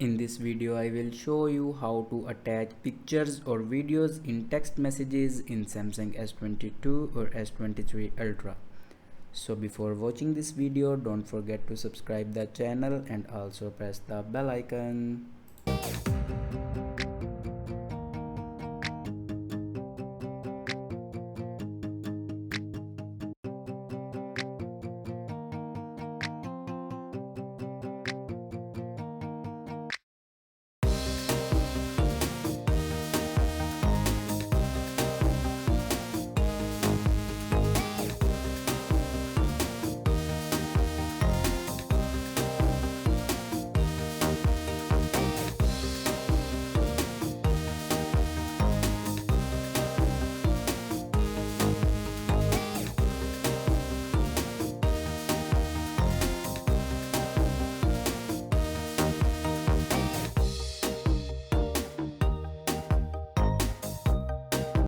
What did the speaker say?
In this video, I will show you how to attach pictures or videos in text messages in Samsung S22 or S23 Ultra. So before watching this video, don't forget to subscribe the channel and also press the bell icon.